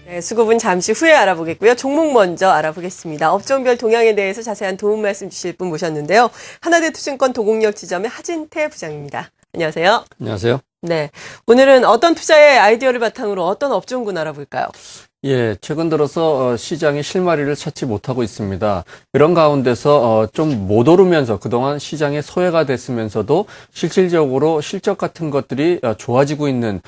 네, 수급은 잠시 후에 알아보겠고요. 종목 먼저 알아보겠습니다. 업종별 동향에 대해서 자세한 도움 말씀 주실 분 모셨는데요. 하나대투증권 도곡역 지점의 하진태 부장입니다. 안녕하세요. 안녕하세요. 네, 오늘은 어떤 투자의 아이디어를 바탕으로 어떤 업종군 알아볼까요? 예, 최근 들어서 시장이 실마리를 찾지 못하고 있습니다. 이런 가운데서 좀 못 오르면서 그동안 시장에 소외가 됐으면서도 실질적으로 실적 같은 것들이 좋아지고 있는,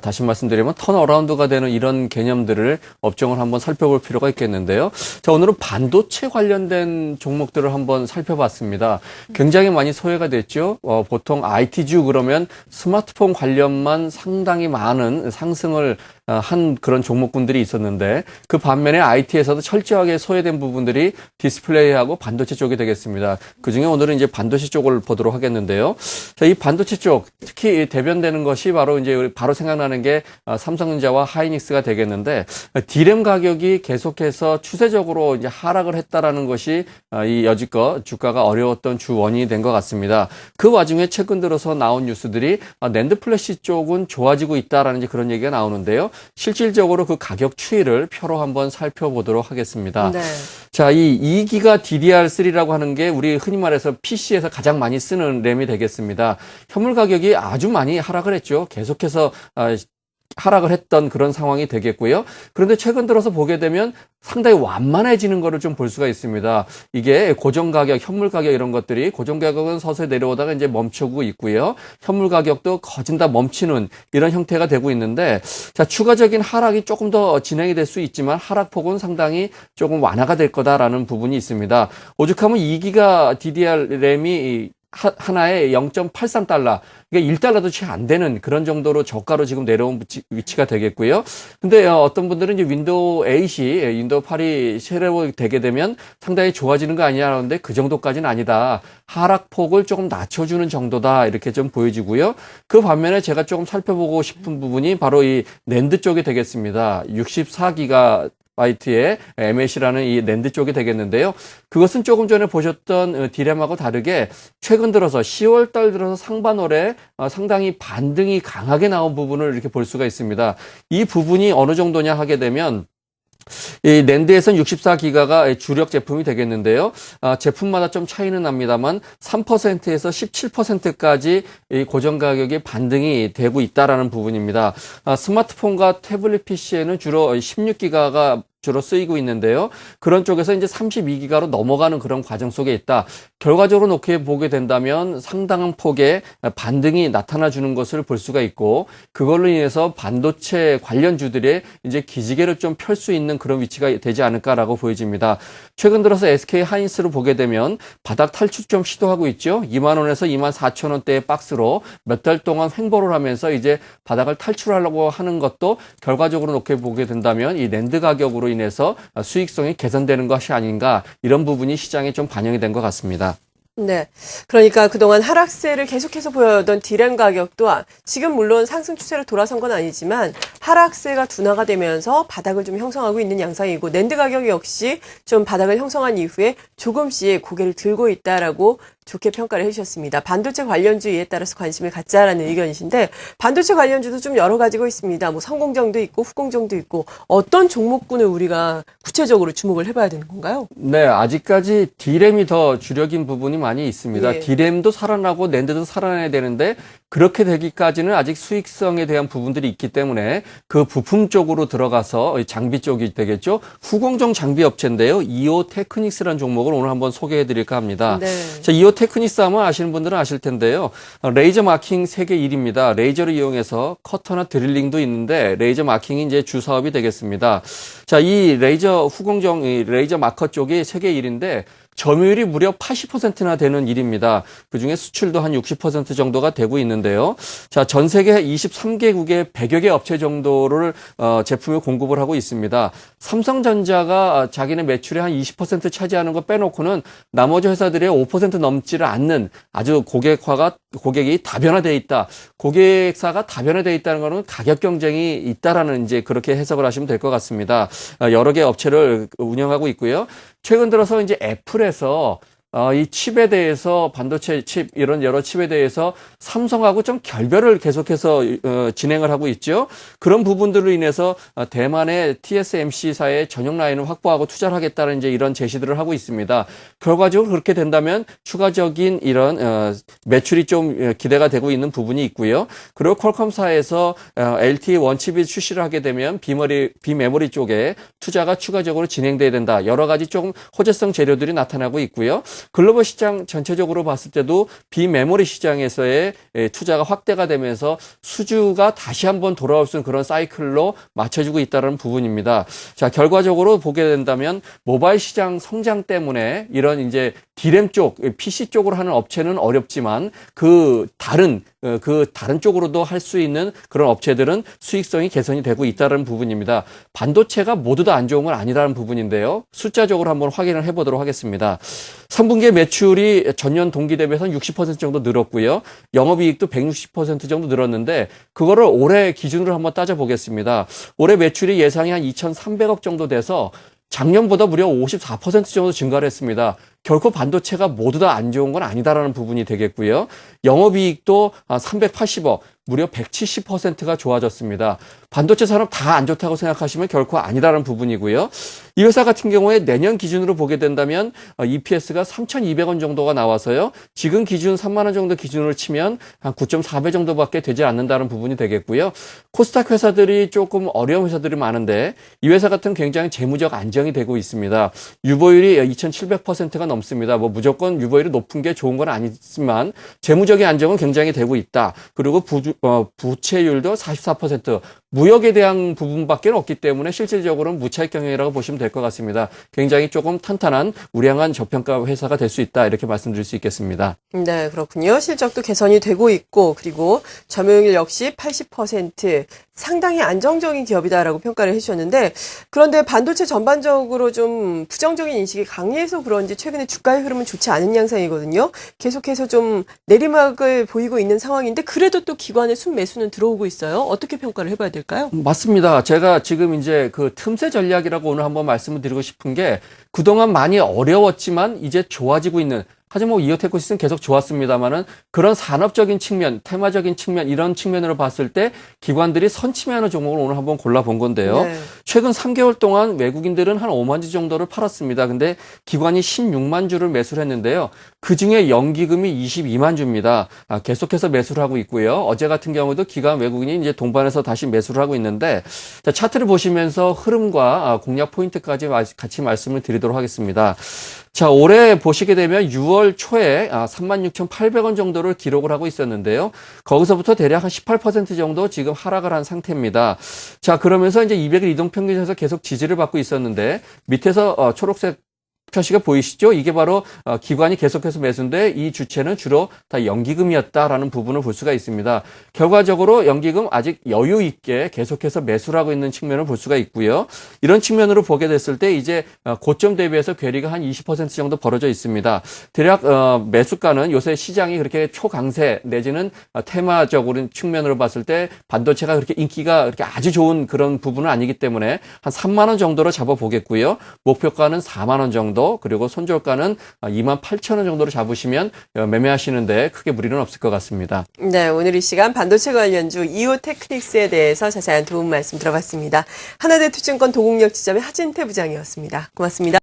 다시 말씀드리면 턴어라운드가 되는 이런 개념들을 업종을 한번 살펴볼 필요가 있겠는데요. 자, 오늘은 반도체 관련된 종목들을 한번 살펴봤습니다. 굉장히 많이 소외가 됐죠. 보통 IT주 그러면 스마트폰 관련만 상당히 많은 상승을 한 그런 종목군들이 있었는데 그 반면에 IT에서도 철저하게 소외된 부분들이 디스플레이하고 반도체 쪽이 되겠습니다. 그중에 오늘은 이제 반도체 쪽을 보도록 하겠는데요. 자, 이 반도체 쪽 특히 대변되는 것이 바로 이제 바로 생각나는 게 삼성전자와 하이닉스가 되겠는데 D램 가격이 계속해서 추세적으로 이제 하락을 했다라는 것이 이 여지껏 주가가 어려웠던 주 원인이 된 것 같습니다. 그 와중에 최근 들어서 나온 뉴스들이 낸드 플래시 쪽은 좋아지고 있다라는 이제 그런 얘기가 나오는데요. 실질적으로 그 가격 추이를 표로 한번 살펴보도록 하겠습니다. 네. 자, 이 2기가 DDR3라고 하는 게 우리 흔히 말해서 PC에서 가장 많이 쓰는 램이 되겠습니다. 현물 가격이 아주 많이 하락을 했죠. 계속해서 하락을 했던 그런 상황이 되겠고요. 그런데 최근 들어서 보게 되면 상당히 완만해지는 거를 좀 볼 수가 있습니다. 이게 고정 가격, 현물 가격 이런 것들이 고정 가격은 서서히 내려오다가 이제 멈추고 있고요. 현물 가격도 거진다 멈추는 이런 형태가 되고 있는데 자, 추가적인 하락이 조금 더 진행이 될 수 있지만 하락폭은 상당히 조금 완화가 될 거다라는 부분이 있습니다. 오죽하면 2기가 DDR 램이 하나에 0.83달러, 그러니까 1달러도 채 안 되는 그런 정도로 저가로 지금 내려온 위치가 되겠고요. 근데 어떤 분들은 이제 윈도우 8이, 윈도우 8이 새로 되게 되면 상당히 좋아지는 거 아니냐 하는데 그 정도까지는 아니다. 하락폭을 조금 낮춰주는 정도다. 이렇게 좀 보여지고요. 그 반면에 제가 조금 살펴보고 싶은 부분이 바로 이 낸드 쪽이 되겠습니다. 64기가 바이트의 MAC라는 이 낸드 쪽이 되겠는데요. 그것은 조금 전에 보셨던 D램하고 다르게 최근 들어서 10월 달 들어서 상반월에 상당히 반등이 강하게 나온 부분을 이렇게 볼 수가 있습니다. 이 부분이 어느 정도냐 하게 되면 이 낸드에서는 64기가가 주력 제품이 되겠는데요. 제품마다 좀 차이는 납니다만 3%에서 17%까지 이 고정 가격이 반등이 되고 있다라는 부분입니다. 스마트폰과 태블릿 PC에는 주로 16기가가 주로 쓰이고 있는데요. 그런 쪽에서 이제 32기가로 넘어가는 그런 과정 속에 있다. 결과적으로 놓게 보게 된다면 상당한 폭의 반등이 나타나 주는 것을 볼 수가 있고 그걸로 인해서 반도체 관련주들의 이제 기지개를 좀 펼 수 있는 그런 위치가 되지 않을까라고 보여집니다. 최근 들어서 SK 하이닉스를 보게 되면 바닥 탈출 좀 시도하고 있죠. 2만 원에서 2만 4천 원대의 박스로 몇 달 동안 횡보를 하면서 이제 바닥을 탈출하려고 하는 것도 결과적으로 놓게 보게 된다면 이 낸드 가격으로 인해서 수익성이 개선되는 것이 아닌가 이런 부분이 시장에 좀 반영이 된 것 같습니다. 네. 그러니까 그동안 하락세를 계속해서 보여오던 D램 가격도 지금 물론 상승 추세로 돌아선 건 아니지만 하락세가 둔화가 되면서 바닥을 좀 형성하고 있는 양상이고 낸드 가격 역시 좀 바닥을 형성한 이후에 조금씩 고개를 들고 있다라고 좋게 평가를 해주셨습니다. 반도체 관련주 이에 따라서 관심을 갖자라는 의견이신데 반도체 관련주도 좀 여러 가지가 있습니다. 뭐 성공정도 있고 후공정도 있고 어떤 종목군을 우리가 구체적으로 주목을 해봐야 되는 건가요? 네, 아직까지 D램이 더 주력인 부분이 많이 있습니다. 예. D램도 살아나고 낸드도 살아나야 되는데 그렇게 되기까지는 아직 수익성에 대한 부분들이 있기 때문에 그 부품 쪽으로 들어가서 장비 쪽이 되겠죠. 후공정 장비 업체인데요. 이오 테크닉스라는 종목을 오늘 한번 소개해 드릴까 합니다. 네. 자, 이오 테크닉스 하면 아시는 분들은 아실 텐데요. 레이저 마킹 세계 1위입니다. 레이저를 이용해서 커터나 드릴링도 있는데 레이저 마킹이 이제 주 사업이 되겠습니다. 자, 이 레이저 후공정, 이 레이저 마커 쪽이 세계 1위인데 점유율이 무려 80%나 되는 일입니다. 그중에 수출도 한 60% 정도가 되고 있는데요. 자, 전 세계 23개국의 100여 개 업체 정도를 제품을 공급을 하고 있습니다. 삼성전자가 자기네 매출의 한 20% 차지하는 거 빼놓고는 나머지 회사들의 5% 넘지를 않는 아주 고객이 다변화되어 있다. 고객사가 다변화되어 있다는 것은 가격 경쟁이 있다라는 이제 그렇게 해석을 하시면 될 것 같습니다. 여러 개 업체를 운영하고 있고요. 최근 들어서 이제 애플에서 이 칩에 대해서 반도체 칩 이런 여러 칩에 대해서 삼성하고 좀 결별을 계속해서 진행을 하고 있죠. 그런 부분들로 인해서 대만의 TSMC사의 전용 라인을 확보하고 투자를 하겠다는 이제 이런 제시들을 하고 있습니다. 결과적으로 그렇게 된다면 추가적인 이런 매출이 좀 기대가 되고 있는 부분이 있고요. 그리고 퀄컴사에서 LTE 원칩이 출시를 하게 되면 비메모리 쪽에 투자가 추가적으로 진행돼야 된다. 여러 가지 조금 호재성 재료들이 나타나고 있고요. 글로벌 시장 전체적으로 봤을 때도 비메모리 시장에서의 투자가 확대가 되면서 수주가 다시 한번 돌아올 수 있는 그런 사이클로 맞춰지고 있다는 부분입니다. 자, 결과적으로 보게 된다면 모바일 시장 성장 때문에 이런 이제 D램 쪽, PC 쪽으로 하는 업체는 어렵지만 그 다른 쪽으로도 할 수 있는 그런 업체들은 수익성이 개선이 되고 있다는 부분입니다. 반도체가 모두 다 안 좋은 건 아니라는 부분인데요. 숫자적으로 한번 확인을 해보도록 하겠습니다. 3분기 매출이 전년 동기 대비해서 60% 정도 늘었고요. 영업이익도 160% 정도 늘었는데 그거를 올해 기준으로 한번 따져보겠습니다. 올해 매출이 예상이 한 2,300억 정도 돼서 작년보다 무려 54% 정도 증가를 했습니다. 결코 반도체가 모두 다 안 좋은 건 아니다라는 부분이 되겠고요. 영업이익도 380억, 무려 170%가 좋아졌습니다. 반도체 산업 다 안 좋다고 생각하시면 결코 아니다라는 부분이고요. 이 회사 같은 경우에 내년 기준으로 보게 된다면 EPS가 3,200원 정도가 나와서요. 지금 기준 3만 원 정도 기준으로 치면 한 9.4배 정도밖에 되지 않는다는 부분이 되겠고요. 코스닥 회사들이 조금 어려운 회사들이 많은데 이 회사 같은 굉장히 재무적 안정이 되고 있습니다. 유보율이 2,700%가 넘습니다. 뭐 무조건 유보율이 높은 게 좋은 건 아니지만 재무적인 안정은 굉장히 되고 있다. 그리고 부채율도 44%, 무역에 대한 부분밖에 없기 때문에 실질적으로는 무차익 경영이라고 보시면 될 것 같습니다. 굉장히 조금 탄탄한 우량한 저평가 회사가 될 수 있다. 이렇게 말씀드릴 수 있겠습니다. 네, 그렇군요. 실적도 개선이 되고 있고, 그리고 점유율 역시 80%, 상당히 안정적인 기업이다라고 평가를 해주셨는데, 그런데 반도체 전반적으로 좀 부정적인 인식이 강해서 그런지 최근에 주가의 흐름은 좋지 않은 양상이거든요. 계속해서 좀 내리막을 보이고 있는 상황인데, 그래도 또 기관의 순매수는 들어오고 있어요. 어떻게 평가를 해봐야 될까요? 맞습니다. 제가 지금 이제 그 틈새 전략이라고 오늘 한번 말씀을 드리고 싶은 게 그동안 많이 어려웠지만 이제 좋아지고 있는, 하지만 뭐 이오테크시스는 계속 좋았습니다만은 그런 산업적인 측면, 테마적인 측면, 이런 측면으로 봤을 때 기관들이 선침해하는 종목을 오늘 한번 골라본 건데요. 네. 최근 3개월 동안 외국인들은 한 5만 주 정도를 팔았습니다. 근데 기관이 16만 주를 매수를 했는데요. 그중에 연기금이 22만 주입니다. 계속해서 매수를 하고 있고요. 어제 같은 경우도 기관 외국인이 이제 동반해서 다시 매수를 하고 있는데, 자, 차트를 보시면서 흐름과 공략 포인트까지 같이 말씀을 드리도록 하겠습니다. 자, 올해 보시게 되면 6월 초에 36,800원 정도를 기록을 하고 있었는데요. 거기서부터 대략 한 18% 정도 지금 하락을 한 상태입니다. 자, 그러면서 이제 200일 이동평균에서 계속 지지를 받고 있었는데 밑에서 초록색 표시가 보이시죠? 이게 바로 기관이 계속해서 매수인데 이 주체는 주로 다 연기금이었다라는 부분을 볼 수가 있습니다. 결과적으로 연기금 아직 여유 있게 계속해서 매수를 하고 있는 측면을 볼 수가 있고요. 이런 측면으로 보게 됐을 때 이제 고점 대비해서 괴리가 한 20% 정도 벌어져 있습니다. 대략 매수가는 요새 시장이 그렇게 초강세 내지는 테마적으로 측면으로 봤을 때 반도체가 그렇게 인기가 그렇게 아주 좋은 그런 부분은 아니기 때문에 한 3만 원 정도로 잡아보겠고요. 목표가는 4만 원 정도, 그리고 손절가는 28,000원 정도로 잡으시면 매매하시는데 크게 무리는 없을 것 같습니다. 네, 오늘 이 시간 반도체 관련주 이오테크닉스에 대해서 자세한 도움 말씀 들어봤습니다. 하나대투증권 도곡역 지점의 하진태 부장이었습니다. 고맙습니다.